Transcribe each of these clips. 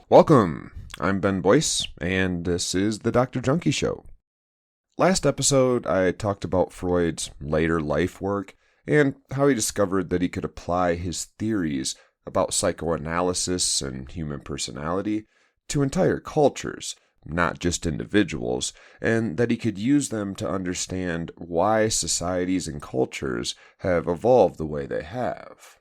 Welcome! I'm Ben Boyce, and this is the Dr. Junkie Show. Last episode, I talked about Freud's later life work and how he discovered that he could apply his theories about psychoanalysis and human personality to entire cultures, not just individuals, and that he could use them to understand why societies and cultures have evolved the way they have.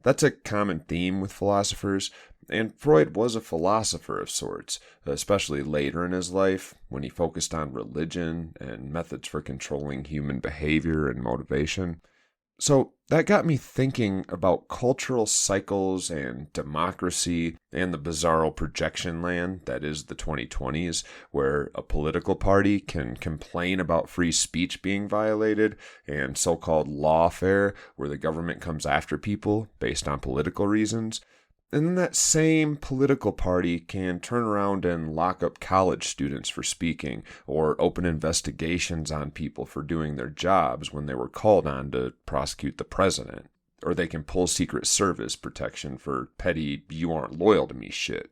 That's a common theme with philosophers, and Freud was a philosopher of sorts, especially later in his life when he focused on religion and methods for controlling human behavior and motivation. So that got me thinking about cultural cycles and democracy and the bizarro projection land that is the 2020s, where a political party can complain about free speech being violated, and so-called lawfare, where the government comes after people based on political reasons. And then that same political party can turn around and lock up college students for speaking, or open investigations on people for doing their jobs when they were called on to prosecute the president. Or they can pull Secret Service protection for petty "you aren't loyal to me" shit.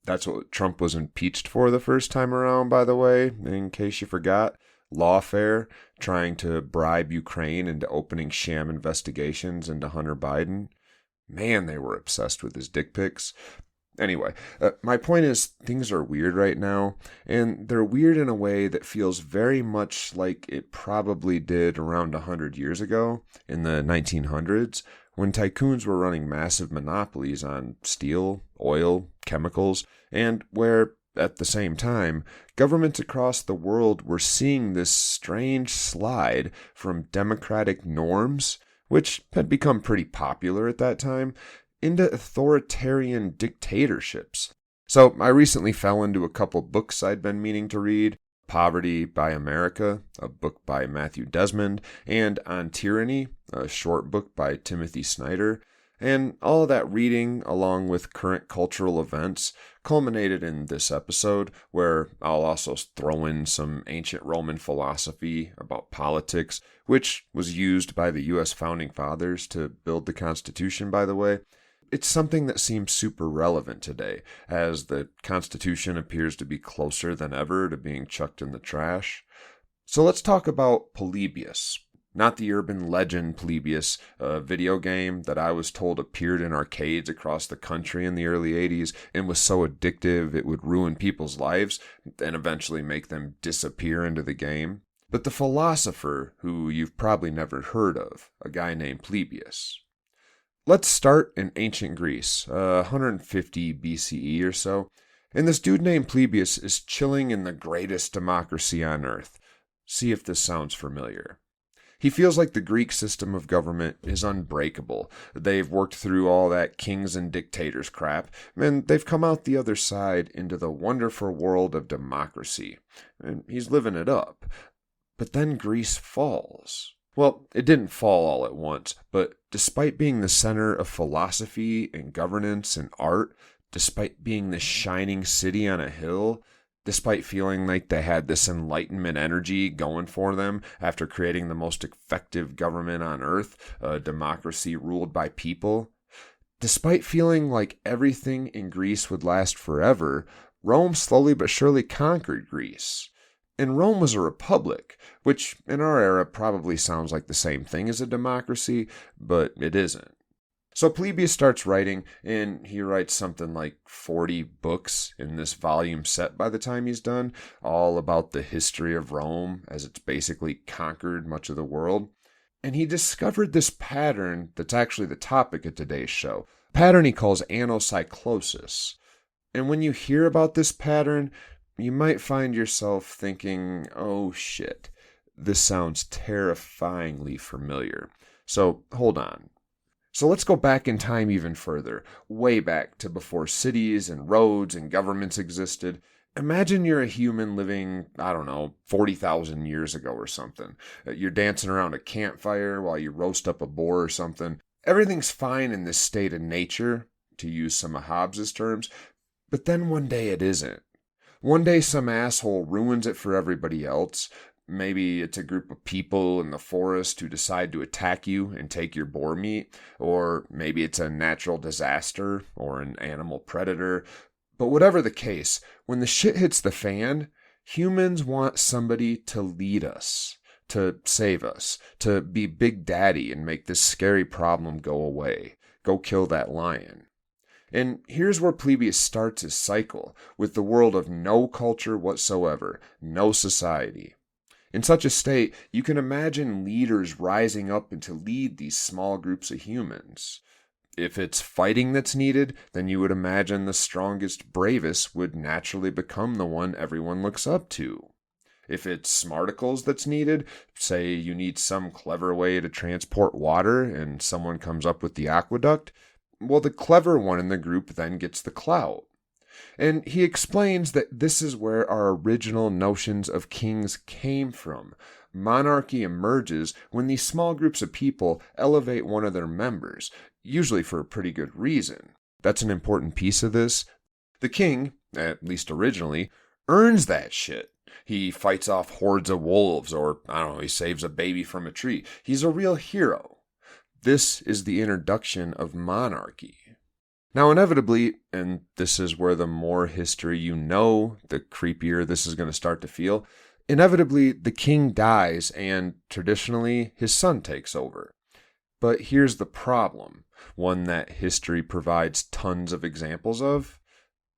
That's what Trump was impeached for the first time around, by the way, in case you forgot. Lawfare, trying to bribe Ukraine into opening sham investigations into Hunter Biden. Man, they were obsessed with his dick pics. Anyway, my point is, things are weird right now, and they're weird in a way that feels very much like it probably did around 100 years ago, in the 1900s, when tycoons were running massive monopolies on steel, oil, chemicals, and where, at the same time, governments across the world were seeing this strange slide from democratic norms, which had become pretty popular at that time, into authoritarian dictatorships. So I recently fell into a couple books I'd been meaning to read: Poverty by America, a book by Matthew Desmond, and On Tyranny, a short book by Timothy Snyder. And all that reading, along with current cultural events, culminated in this episode, where I'll also throw in some ancient Roman philosophy about politics, which was used by the U.S. founding fathers to build the Constitution, by the way. It's something that seems super relevant today, as the Constitution appears to be closer than ever to being chucked in the trash. So let's talk about Polybius. Not the urban legend Polybius, a video game that I was told appeared in arcades across the country in the early 80s and was so addictive it would ruin people's lives and eventually make them disappear into the game. But the philosopher who you've probably never heard of, a guy named Polybius. Let's start in ancient Greece, 150 BCE or so, and this dude named Polybius is chilling in the greatest democracy on earth. See if this sounds familiar. He feels like the Greek system of government is unbreakable. They've worked through all that kings and dictators crap, and they've come out the other side into the wonderful world of democracy. And he's living it up. But then Greece falls. Well, it didn't fall all at once, but despite being the center of philosophy and governance and art, despite being the shining city on a hill, despite feeling like they had this Enlightenment energy going for them after creating the most effective government on earth, a democracy ruled by people, despite feeling like everything in Greece would last forever, Rome slowly but surely conquered Greece. And Rome was a republic, which in our era probably sounds like the same thing as a democracy, but it isn't. So Polybius starts writing, and he writes something like 40 books in this volume set by the time he's done, all about the history of Rome as it's basically conquered much of the world. And he discovered this pattern that's actually the topic of today's show, a pattern he calls anacyclosis. And when you hear about this pattern, you might find yourself thinking, oh shit, this sounds terrifyingly familiar. So hold on. So let's go back in time even further, way back to before cities and roads and governments existed. Imagine you're a human living, 40,000 years ago or something. You're dancing around a campfire while you roast up a boar or something. Everything's fine in this state of nature, to use some of Hobbes's terms, but then one day it isn't. One day some asshole ruins it for everybody else. Maybe it's a group of people in the forest who decide to attack you and take your boar meat, or maybe it's a natural disaster or an animal predator. But whatever the case, when the shit hits the fan, humans want somebody to lead us, to save us, to be Big Daddy and make this scary problem go away. Go kill that lion. And here's where Polybius starts his cycle, with the world of no culture whatsoever, no society. In such a state, you can imagine leaders rising up and to lead these small groups of humans. If it's fighting that's needed, then you would imagine the strongest, bravest would naturally become the one everyone looks up to. If it's smarticles that's needed, say you need some clever way to transport water and someone comes up with the aqueduct, well, the clever one in the group then gets the clout. And he explains that this is where our original notions of kings came from. Monarchy emerges when these small groups of people elevate one of their members, usually for a pretty good reason. That's an important piece of this. The king, at least originally, earns that shit. He fights off hordes of wolves, or, he saves a baby from a tree. He's a real hero. This is the introduction of monarchy. Now, inevitably, and this is where the more history you know, the creepier this is going to start to feel, inevitably the king dies and, traditionally, his son takes over. But here's the problem, one that history provides tons of examples of.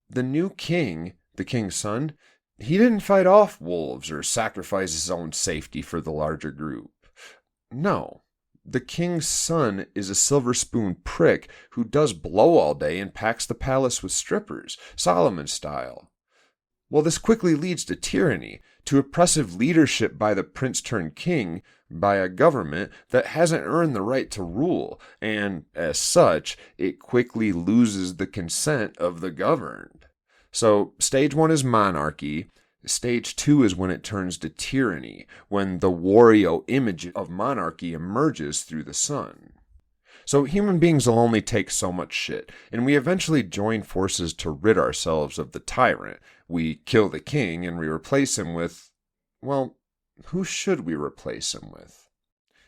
The new king, the king's son, he didn't fight off wolves or sacrifice his own safety for the larger group. No. The king's son is a silver spoon prick who does blow all day and packs the palace with strippers, Solomon style. Well, this quickly leads to tyranny, to oppressive leadership by the prince-turned-king, by a government that hasn't earned the right to rule, and, as such, it quickly loses the consent of the governed. So, stage 1 is monarchy. Stage 2 is when it turns to tyranny, when the Wario image of monarchy emerges through the sun. So human beings will only take so much shit, and we eventually join forces to rid ourselves of the tyrant. We kill the king, and we replace him with, well, who should we replace him with?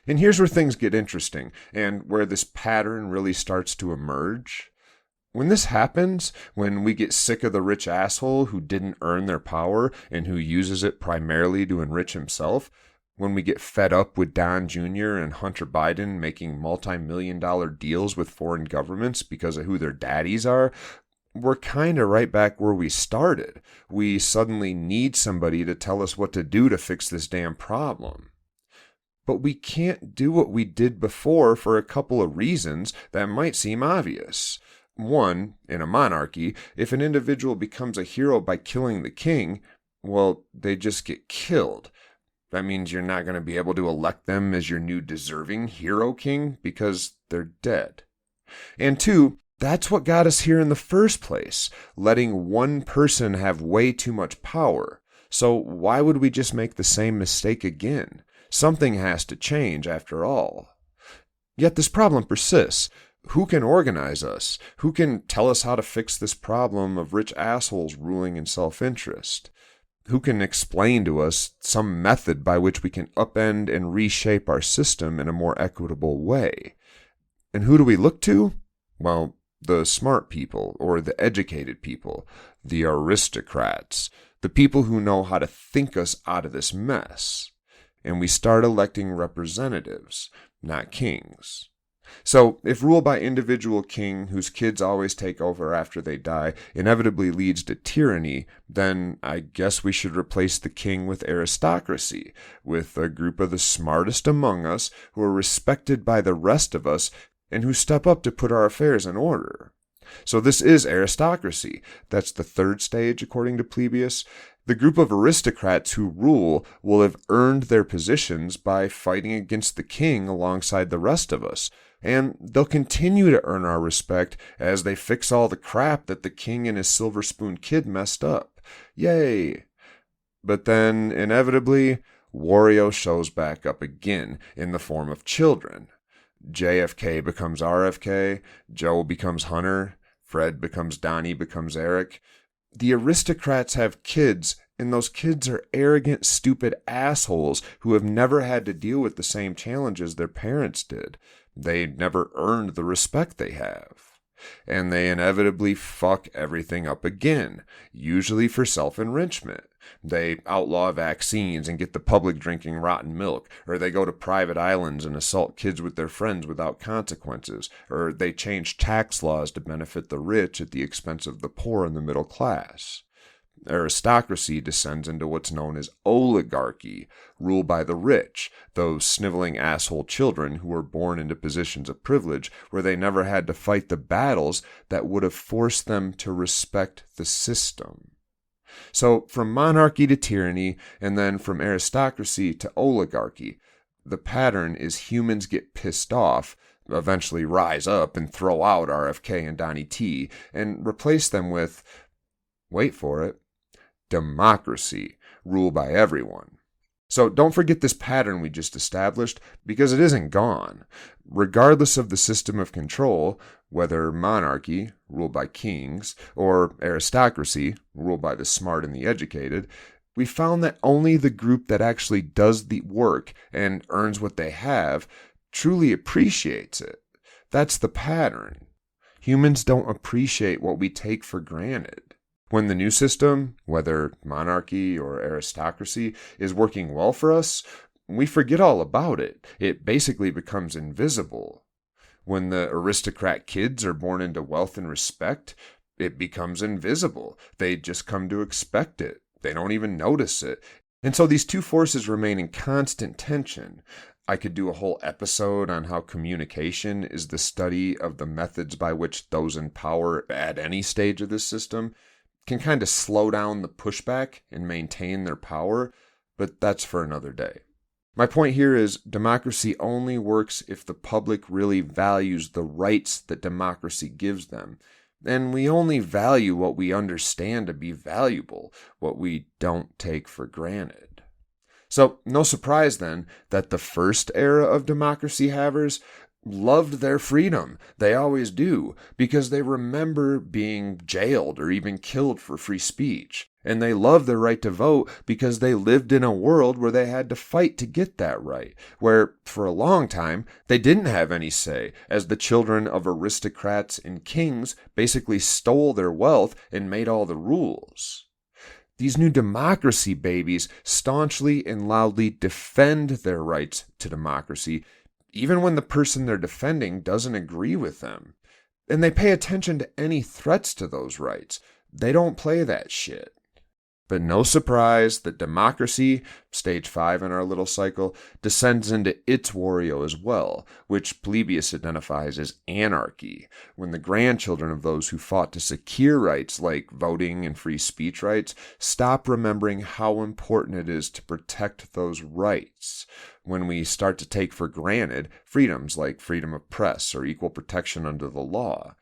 And here's where things get interesting, and where this pattern really starts to emerge. When this happens, when we get sick of the rich asshole who didn't earn their power and who uses it primarily to enrich himself, when we get fed up with Don Jr. and Hunter Biden making multi-million-dollar deals with foreign governments because of who their daddies are, we're kind of right back where we started. We suddenly need somebody to tell us what to do to fix this damn problem. But we can't do what we did before for a couple of reasons that might seem obvious. One, in a monarchy, if an individual becomes a hero by killing the king, well, they just get killed. That means you're not going to be able to elect them as your new deserving hero king because they're dead. And two, that's what got us here in the first place, letting one person have way too much power. So why would we just make the same mistake again? Something has to change after all. Yet this problem persists. Who can organize us? Who can tell us how to fix this problem of rich assholes ruling in self-interest? Who can explain to us some method by which we can upend and reshape our system in a more equitable way? And who do we look to? Well, the smart people, or the educated people, the aristocrats, the people who know how to think us out of this mess. And we start electing representatives, not kings. So, if rule by individual king whose kids always take over after they die inevitably leads to tyranny, then I guess we should replace the king with aristocracy, with a group of the smartest among us who are respected by the rest of us and who step up to put our affairs in order. So this is aristocracy. That's the third stage, according to Polybius. The group of aristocrats who rule will have earned their positions by fighting against the king alongside the rest of us. And they'll continue to earn our respect as they fix all the crap that the king and his silver spoon kid messed up. Yay! But then, inevitably, Wario shows back up again in the form of children. JFK becomes RFK, Joe becomes Hunter, Fred becomes Donnie, becomes Eric. The aristocrats have kids, and those kids are arrogant, stupid assholes who have never had to deal with the same challenges their parents did. They never earned the respect they have. And they inevitably fuck everything up again, usually for self-enrichment. They outlaw vaccines and get the public drinking rotten milk, or they go to private islands and assault kids with their friends without consequences, or they change tax laws to benefit the rich at the expense of the poor and the middle class. Aristocracy descends into what's known as oligarchy, ruled by the rich, those sniveling asshole children who were born into positions of privilege where they never had to fight the battles that would have forced them to respect the system. So, from monarchy to tyranny, and then from aristocracy to oligarchy, the pattern is humans get pissed off, eventually rise up and throw out RFK and Donnie T, and replace them with, wait for it, democracy, ruled by everyone. So don't forget this pattern we just established, because it isn't gone. Regardless of the system of control, whether monarchy, ruled by kings, or aristocracy, ruled by the smart and the educated, we found that only the group that actually does the work and earns what they have truly appreciates it. That's the pattern. Humans don't appreciate what we take for granted. When the new system, whether monarchy or aristocracy, is working well for us, we forget all about it. It basically becomes invisible. When the aristocrat kids are born into wealth and respect, it becomes invisible. They just come to expect it. They don't even notice it. And so these two forces remain in constant tension. I could do a whole episode on how communication is the study of the methods by which those in power at any stage of this system can kind of slow down the pushback and maintain their power, but that's for another day. My point here is democracy only works if the public really values the rights that democracy gives them. And we only value what we understand to be valuable, what we don't take for granted. So, no surprise then that the first era of democracy havers loved their freedom. They always do, because they remember being jailed or even killed for free speech. And they love their right to vote because they lived in a world where they had to fight to get that right, where for a long time they didn't have any say, as the children of aristocrats and kings basically stole their wealth and made all the rules. These new democracy babies staunchly and loudly defend their rights to democracy, even when the person they're defending doesn't agree with them. And they pay attention to any threats to those rights. They don't play that shit. But no surprise that democracy, stage 5 in our little cycle, descends into its Wario as well, which Polybius identifies as anarchy, when the grandchildren of those who fought to secure rights like voting and free speech rights stop remembering how important it is to protect those rights, when we start to take for granted freedoms like freedom of press or equal protection under the law.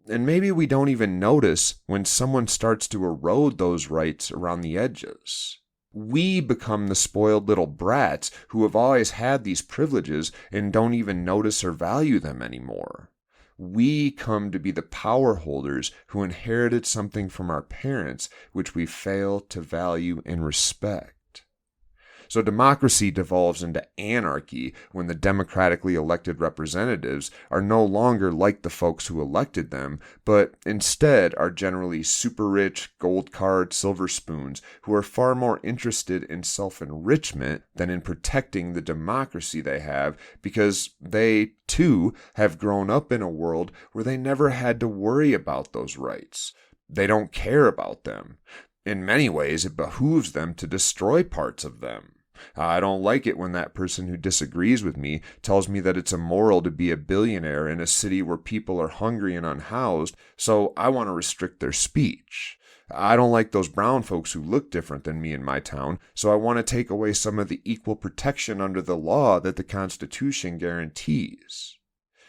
And maybe we don't even notice when someone starts to erode those rights around the edges. We become the spoiled little brats who have always had these privileges and don't even notice or value them anymore. We come to be the power holders who inherited something from our parents which we fail to value and respect. So democracy devolves into anarchy when the democratically elected representatives are no longer like the folks who elected them, but instead are generally super rich, gold card, silver spoons who are far more interested in self-enrichment than in protecting the democracy they have, because they, too, have grown up in a world where they never had to worry about those rights. They don't care about them. In many ways, it behooves them to destroy parts of them. I don't like it when that person who disagrees with me tells me that it's immoral to be a billionaire in a city where people are hungry and unhoused, so I want to restrict their speech. I don't like those brown folks who look different than me in my town, so I want to take away some of the equal protection under the law that the Constitution guarantees.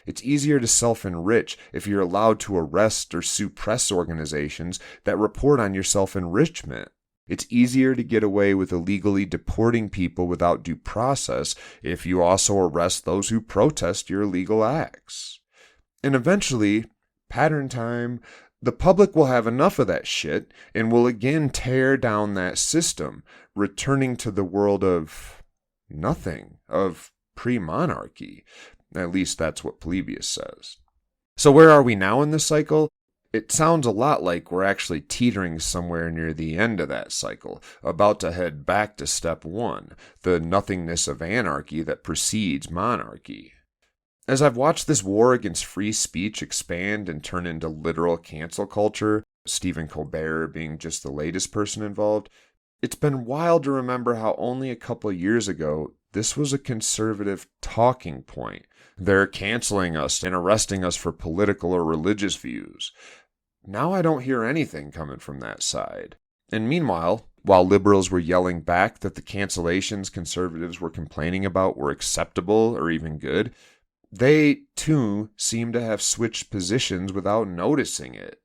It's easier to self-enrich if you're allowed to arrest or sue press organizations that report on your self-enrichment. It's easier to get away with illegally deporting people without due process if you also arrest those who protest your illegal acts. And eventually, pattern time, the public will have enough of that shit and will again tear down that system, returning to the world of nothing, of pre-monarchy. At least that's what Polybius says. So where are we now in this cycle? It sounds a lot like we're actually teetering somewhere near the end of that cycle, about to head back to step one, the nothingness of anarchy that precedes monarchy. As I've watched this war against free speech expand and turn into literal cancel culture, Stephen Colbert being just the latest person involved, it's been wild to remember how only a couple of years ago this was a conservative talking point. They're canceling us and arresting us for political or religious views. Now I don't hear anything coming from that side. And meanwhile, while liberals were yelling back that the cancellations conservatives were complaining about were acceptable or even good, they, too, seem to have switched positions without noticing it.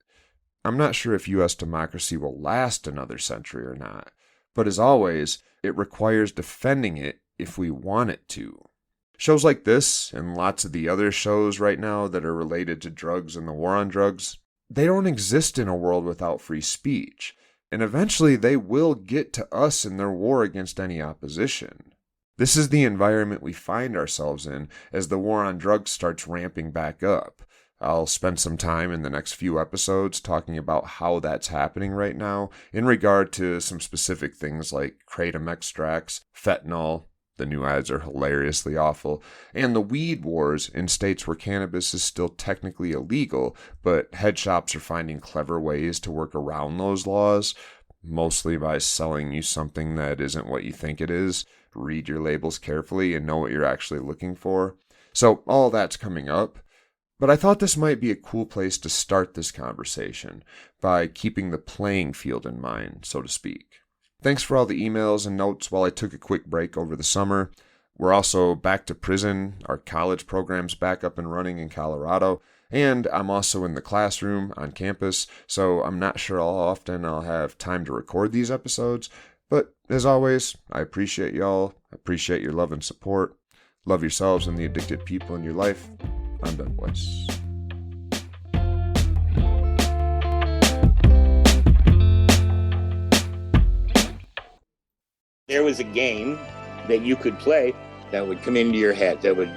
I'm not sure if U.S. democracy will last another century or not, but as always, it requires defending it if we want it to. Shows like this, and lots of the other shows right now that are related to drugs and the war on drugs, they don't exist in a world without free speech, and eventually they will get to us in their war against any opposition. This is the environment we find ourselves in as the war on drugs starts ramping back up. I'll spend some time in the next few episodes talking about how that's happening right now in regard to some specific things like kratom extracts, fentanyl, the new ads are hilariously awful, and the weed wars in states where cannabis is still technically illegal, but head shops are finding clever ways to work around those laws, mostly by selling you something that isn't what you think it is. Read your labels carefully and know what you're actually looking for. So all that's coming up. But I thought this might be a cool place to start this conversation by keeping the playing field in mind, so to speak. Thanks for all the emails and notes while I took a quick break over the summer. We're also back to prison. Our college program's back up and running in Colorado. And I'm also in the classroom on campus, so I'm not sure how often I'll have time to record these episodes. But as always, I appreciate y'all. I appreciate your love and support. Love yourselves and the addicted people in your life. I'm Ben Boyce. There was a game that you could play that would come into your head, that would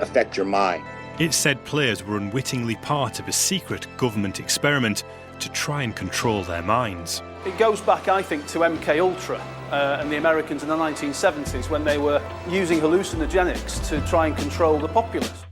affect your mind. It said players were unwittingly part of a secret government experiment to try and control their minds. It goes back, I think, to MK Ultra and the Americans in the 1970s when they were using hallucinogenics to try and control the populace.